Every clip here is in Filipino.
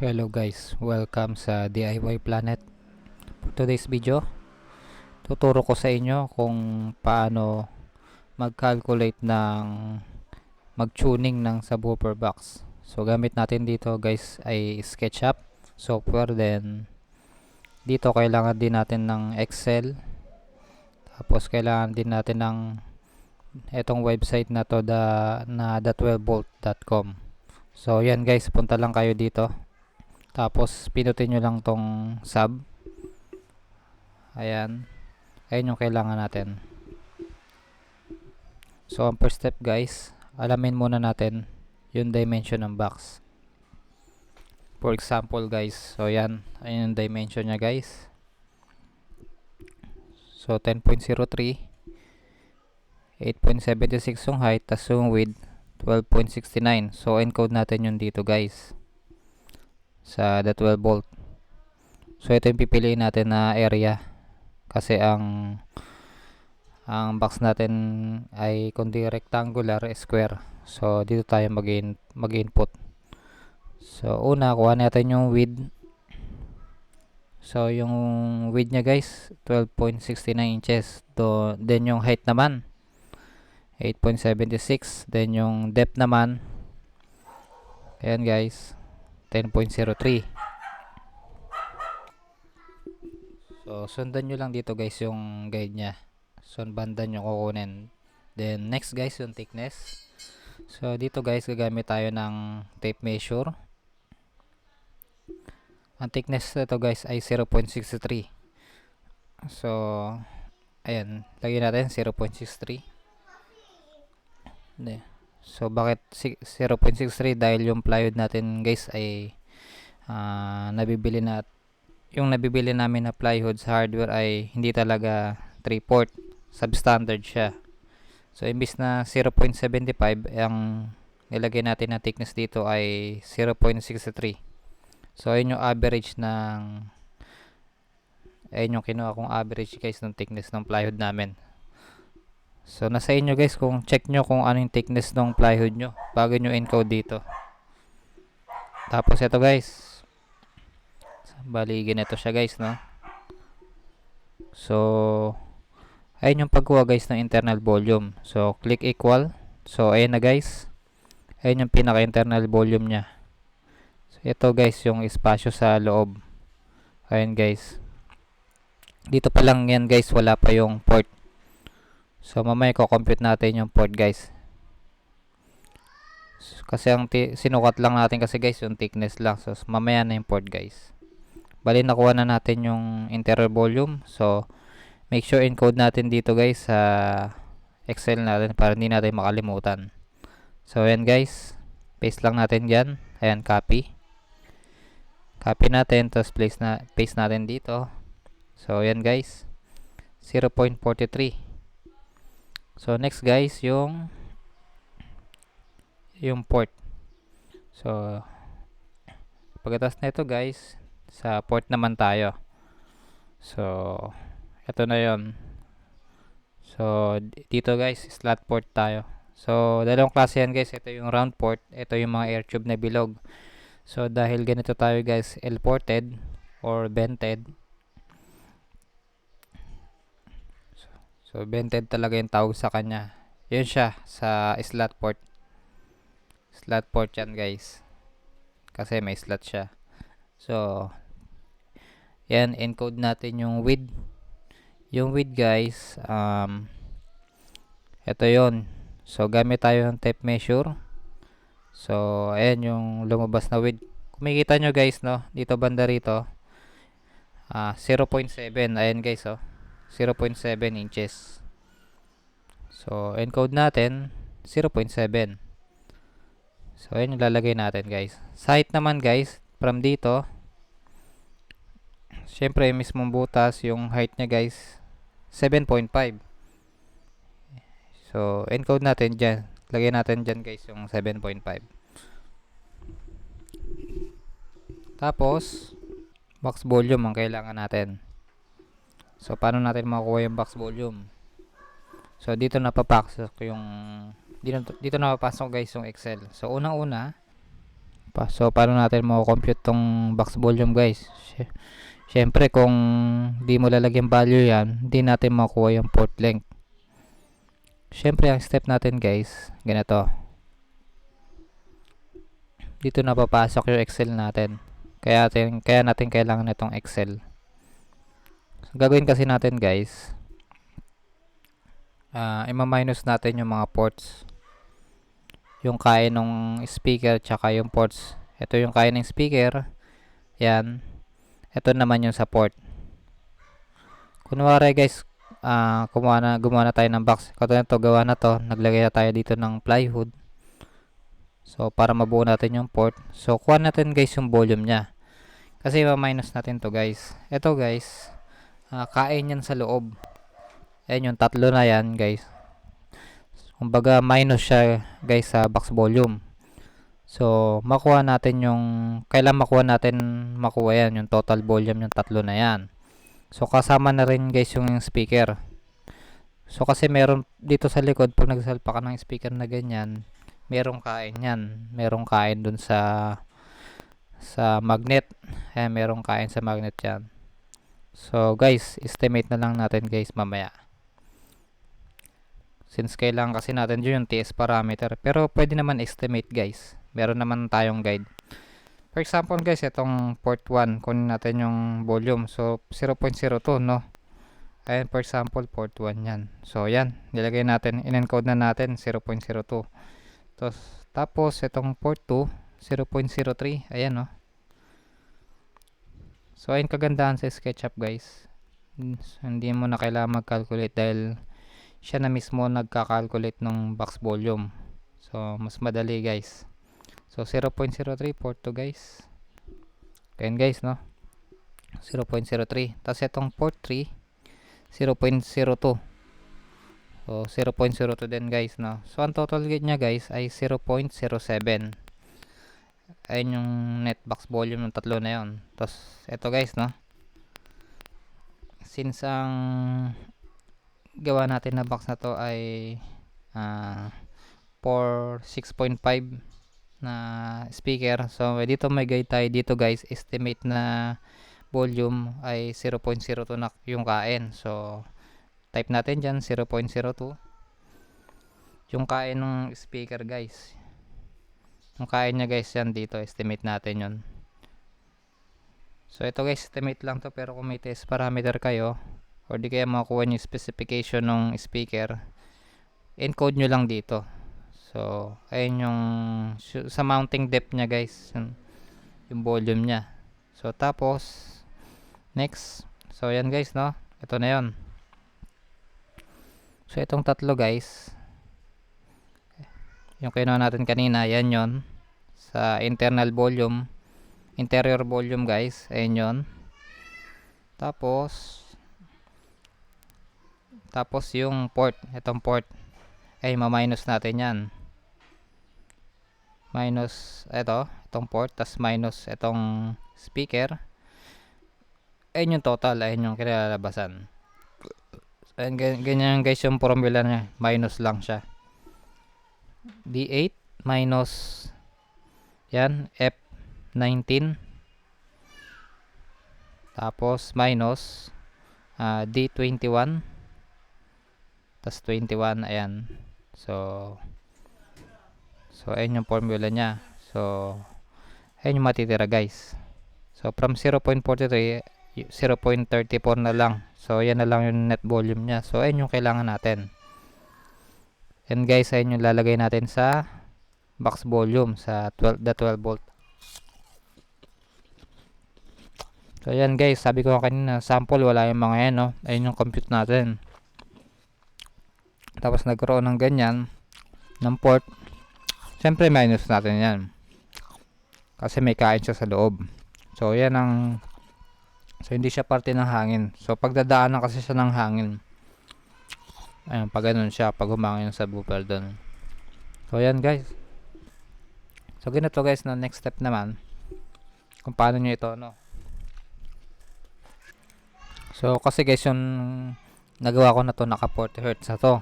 Hello guys, welcome sa DIY Planet. For today's video, tuturo ko sa inyo kung paano mag-calculate ng mag-tuning ng subwoofer box. So gamit natin dito guys ay SketchUp software, then dito kailangan din natin ng Excel, tapos kailangan din natin ng etong website na to na the12volt.com. So yan guys, punta lang kayo dito. Tapos pinutin nyo lang tong sub. Ayan. Ayan yung kailangan natin. So ang first step guys, alamin muna natin yung dimension ng box. For example guys, so yan. Ayan yung dimension nya guys. So 10.03, 8.76 yung height, tas yung width 12.69. So encode natin yun dito guys sa the 12 volt. So ito yung pipiliin natin na area kasi ang box natin ay kundi rectangular, square. So dito tayo mag-input. So una, kuha natin yung width. So yung width nya guys 12.69 inches. Then yung height naman 8.76. Then yung depth naman, ayan guys, 10.03. So sundan nyo lang dito guys yung guide nya. So banda nyo kukunin. Then next guys, yung thickness. So dito guys, gagamit tayo ng tape measure. Ang thickness nito guys ay 0.63. So ayan, lagyan natin 0.63. So bakit 0.63? Dahil yung plywood natin guys ay nabibili namin na plywood sa hardware ay hindi talaga 3/4, substandard siya. So imbis na 0.75, ang nilagay natin na thickness dito ay 0.63. So ayun yung average ayun yung kinuha kong average guys ng thickness ng plywood namin. So nasa inyo guys kung check nyo kung ano yung thickness ng plywood nyo bago nyo encode dito. Tapos ito guys, bali ganito siya guys, no? So ayun yung pagkuha guys ng internal volume. So click equal. So ayun na guys, ayun yung pinaka internal volume nya. So ito guys yung espasyo sa loob. Ayun guys, dito pa lang yan guys, wala pa yung port. So mamaya ko-compute natin yung port guys. Kasi ang sinukat lang natin kasi guys yung thickness lang. So mamaya na yung port guys. Bali nakuha na natin yung internal volume. So make sure encode natin dito guys sa Excel natin para hindi natin makalimutan. So ayan guys, paste lang natin dyan. Ayan, copy natin, tapos paste natin dito. So ayan guys, 0.43. So next guys, yung port. So pagkatapos na ito guys, sa port naman tayo. So ito na yon. So dito guys, slot port tayo. So dalawang klase yan guys, ito yung round port, ito yung mga air tube na bilog. So dahil ganito tayo guys, L-ported or vented. So vented talaga yung tawag sa kanya. Yun siya sa slot port. Slot port yan guys, kasi may slot siya. So yan, encode natin yung width. Yung width guys, ito yon. So gamit tayo ng tape measure. So ayan yung lumabas na width. Kung makikita nyo guys, no, dito banda rito 0.7. Ayan guys, 0.7 inches. So encode natin 0.7. So ayan yung lalagay natin guys. Sa height naman guys, from dito, syempre mismong butas, yung height nya guys 7.5. So encode natin dyan. Lagay natin dyan guys yung 7.5. Tapos box volume ang kailangan natin. So paano natin makuha yung box volume? So dito napapasok guys yung Excel. So unang-una, So, paano natin mo-compute tong box volume guys? Siyempre, kung di mo lalagyan value yan, hindi natin makuha yung port length. Siyempre, ang step natin guys, ganito. Dito na papasok yung Excel natin. Kaya natin kailangan itong Excel. So, gagawin kasi natin guys, ima-minus natin yung mga ports. Yung kaya ng speaker tsaka yung ports. Ito yung kaya ng speaker. Yan. Ito naman yung support. Kunwari guys, gumawa na tayo ng box. Katulad to, gawa na to. Naglagay na tayo dito ng plywood. So, para mabuo natin yung port. So, kuha natin guys yung volume nya. Kasi ma-minus natin to guys. Ito guys, kain yan sa loob. Ayan yung tatlo na yan guys. Kumbaga minus siya guys sa box volume. So, makuha natin yung, kailan makuha yan, yung total volume, yung tatlo na yan. So, kasama na rin guys yung speaker. So, kasi meron dito sa likod, pag nagsalpa ka ng speaker na ganyan, merong kain yan. Merong kain dun sa magnet. Ayan, merong kain sa magnet yan. So, guys, estimate na lang natin guys mamaya. Since kailangan kasi natin dyan yung TS parameter. Pero pwede naman estimate guys. Meron naman tayong guide. For example guys, itong port 1, kunin natin yung volume. So 0.02 no. Ayan, for example port 1 yan. So yan, nilagay natin, in-encode na natin 0.02. Tapos itong port 2, 0.03. Ayan no. So ayun kagandahan sa SketchUp guys. So, hindi mo na kailangan mag-calculate dahil siya na mismo nagka-calculate ng box volume. So, mas madali guys. So, 0.03 port 2 guys. Ayan guys, no? 0.03. Tapos itong port 3, 0.02. So, 0.02 din guys, no? So, ang total gate niya guys ay 0.07. Ayan yung net box volume ng tatlo na yon. Tapos, ito guys, no? Since ang gawa natin na box na to ay for 6.5 na speaker. So dito may guide tayo dito guys, estimate na volume ay 0.02 na yung kain. So type natin dyan 0.02 yung kain ng speaker guys. Yung kain nya guys yan dito, estimate natin yun. So ito guys, estimate lang to, pero kung may test parameter kayo or di kaya makuha nyo yung specification ng speaker, encode nyo lang dito. So, ayun yung sa mounting depth nya guys, yung volume nya. So, tapos next. So, ayan guys, no? Ito na yon. So, itong tatlo guys, yung kinuha natin kanina, yan yon. Sa internal volume, interior volume guys, ayun yon. Tapos yung port, itong port ay ma-minus natin yan. Minus itong port, tas minus itong speaker. Ayun yung total, ayun yung kinalabasan. Ayun, ganyan guys yung formula niya, minus lang siya. D8 minus yan, F19. Tapos minus D21. Tas 21, ayan. So ayun yung formula nya. So ayun yung matitira guys. So from 0.43, 0.34 na lang. So yan na lang yung net volume nya. So ayun yung kailangan natin. And guys, ayun yung lalagay natin sa box volume sa 12 volt. So ayan guys, sabi ko kanina sample, wala yung mga yan, no. Ayun yung compute natin. Tapos nagkaroon ng ganyan ng port, syempre minus natin yan kasi may kain siya sa loob. So yan so hindi siya parte ng hangin. So pagdadaanan kasi siya ng hangin, ayun, pag ganun siya, pag humangin sa subwoofer doon. So yan guys. So ganito guys, no, next step naman kung paano nyo ito, no. So kasi guys, yung nagawa ko na to, naka 40 Hz na to.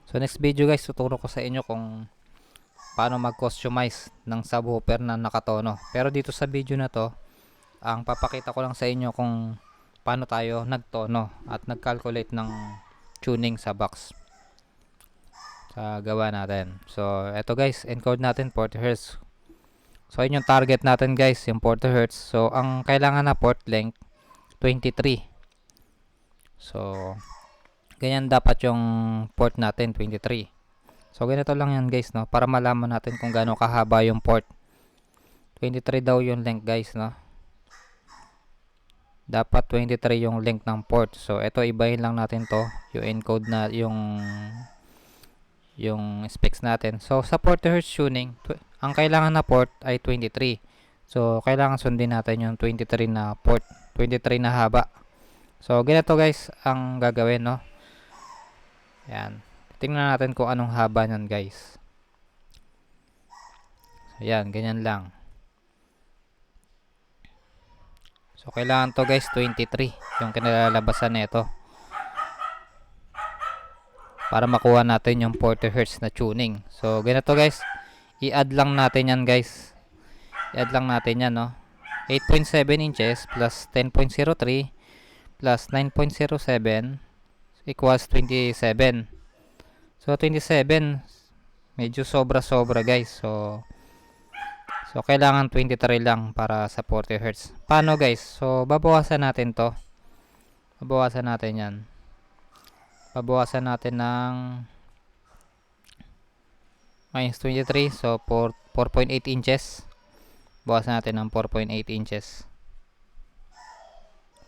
So next video guys, tuturo ko sa inyo kung paano mag-customize ng subwoofer na nakatono. Pero dito sa video na to, ang papakita ko lang sa inyo kung paano tayo nagtono at nag-calculate ng tuning sa box sa gawa natin. So eto guys, encode natin 40 Hz. So yun yung target natin guys, yung 40 Hz. So ang kailangan na port length 23. So ganyan dapat yung port natin, 23. So ganito lang yan guys, no, para malaman natin kung gaano kahaba yung port. 23 daw yung length guys, no. Dapat 23 yung length ng port. So ito, ibahin lang natin to, yung encode na yung specs natin. So sa 40 Hz tuning, ang kailangan na port ay 23. So kailangan sundin natin yung 23 na port, 23 na haba. So ganito guys ang gagawin, no. Yan. Tingnan natin kung anong haba nyan guys. So yan, ganyan lang. So kailangan to guys 23 yung kinalalabasan nito para makuha natin yung 40 Hz na tuning. So ganito guys, i-add lang natin yan guys. I-add lang natin yan, no. 8.7 inches plus 10.03 plus 9.07 equals 27. So 27 medyo sobra-sobra guys. So kailangan 23 lang para sa 40 Hz. Paano guys? So babawasan natin to. Babawasan natin yan. Babawasan natin ng minus 23. So 4.8 inches. Bawasan natin ng 4.8 inches.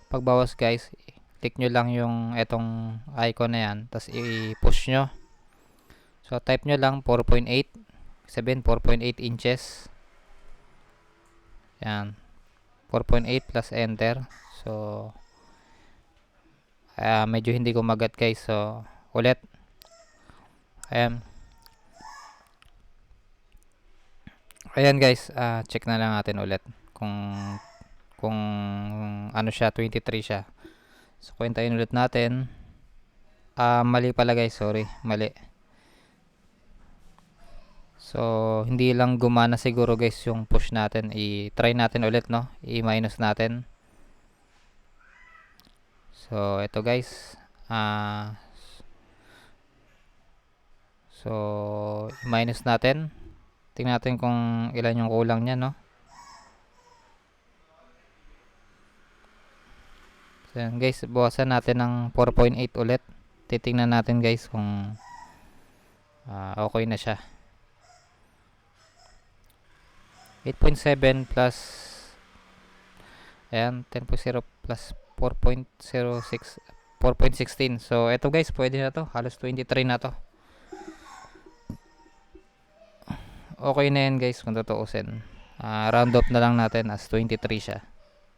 Pagbawas guys, click nyo lang yung etong icon na yan. Tapos i-push nyo. So type nyo lang 4.8. 4.8 inches. Yan. 4.8 plus enter. So medyo hindi kumagat guys. So ulit. Ayan. Ayan guys, check na lang natin ulit kung ano siya, 23 siya. So kwentahin ulit natin. Mali pala guys, sorry, mali. So hindi lang gumana siguro guys yung push natin. I-try natin ulit, no. I-minus natin. So ito guys. So i-minus natin. Tingnan natin kung ilan yung kulang niya, no. So yan guys, bawasan natin ng 4.8 ulit. Titingnan natin guys kung okay na siya. 8.7 plus ayan, 10.0 plus 4.06 4.16. So eto guys, pwede na to. Halos 23 na to. Okay na yan guys kung tutuusin. Round up na lang natin as 23 siya.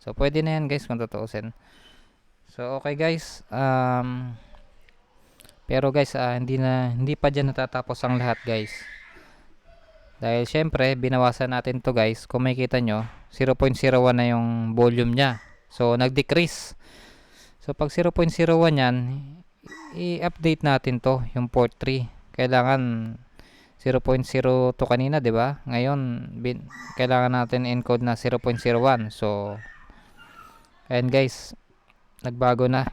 So pwede na yan guys kung tutuusin. So okay guys, pero guys, hindi pa dyan natatapos ang lahat guys. Dahil syempre, binawasan natin to guys. Kung makikita nyo, 0.01 na yung volume nya. So, nag-decrease. So, pag 0.01 yan, i-update natin to, yung port 3. Kailangan 0.02 kanina, di ba? Ngayon, kailangan natin encode na 0.01. So, ayan guys, nagbago na.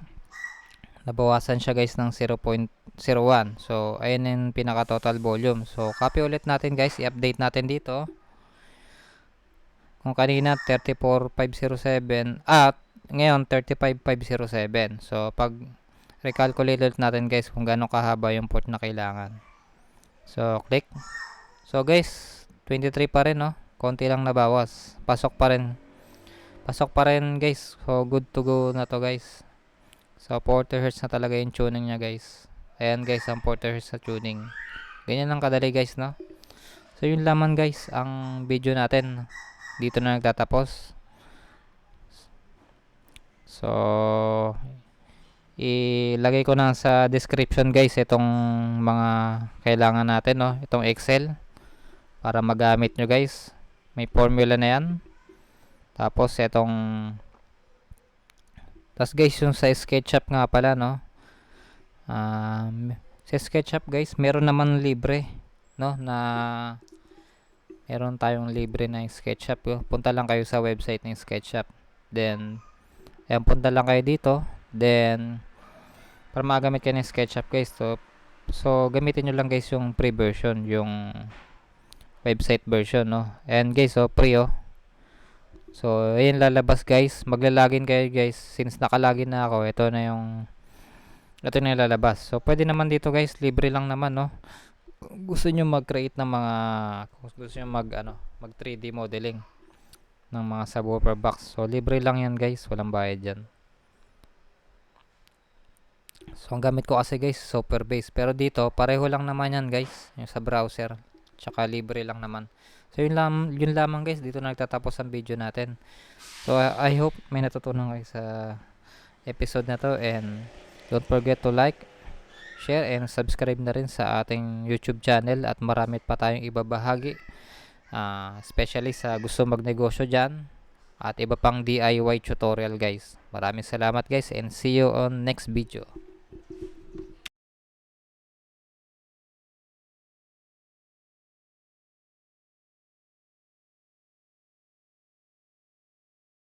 Nabawasan siya guys ng 0.01. So ayan yung pinaka total volume. So copy ulit natin guys, i-update natin dito. Kung kanina 34,507 at ngayon 35,507. So pag recalculate ulit natin guys kung gaano kahaba yung port na kailangan. So click. So guys, 23 pa rin, no. Konti lang nabawas. Pasok pa rin. Pasok pa rin guys. So good to go na to guys. So 40 Hz na talaga yung tuning niya guys. Ayan guys, ang 40 Hz na tuning. Ganyan lang kadali guys, no. So yun lamang guys ang video natin. Dito na nagtatapos. So ilagay ko na sa description guys itong mga kailangan natin, no. Itong Excel para magamit nyo guys. May formula na yan. Tapos itong guys, yung sa SketchUp nga pala, no. Sa SketchUp guys, meron naman libre, no, na Meron tayong libre na SketchUp. Punta lang kayo sa website ng SketchUp. Then, ayan, punta lang kayo dito. Then, para magamit kayo ng SketchUp guys, so gamitin nyo lang guys yung free version, yung website version, no? And guys, free, so ayun lalabas guys. Maglalagin kayo guys. Since nakalagin na ako, ito na yung lalabas. So pwede naman dito guys, libre lang naman, no? Gusto nyo mag-create ng mga, gusto nyo mag 3D modeling ng mga subwoofer box, so libre lang yan guys, walang bayad yan. So ang gamit ko kasi guys, Super Base, pero dito pareho lang naman yan guys, yung sa browser, tsaka libre lang naman. So yun lamang guys, dito na nagtatapos ang video natin. So I hope may natutunan kayo sa episode na to, and don't forget to like, share, and subscribe na rin sa ating YouTube channel, at marami pa tayong ibabahagi, especially sa gusto magnegosyo dyan, at iba pang DIY tutorial guys. Maraming salamat guys, and see you on next video.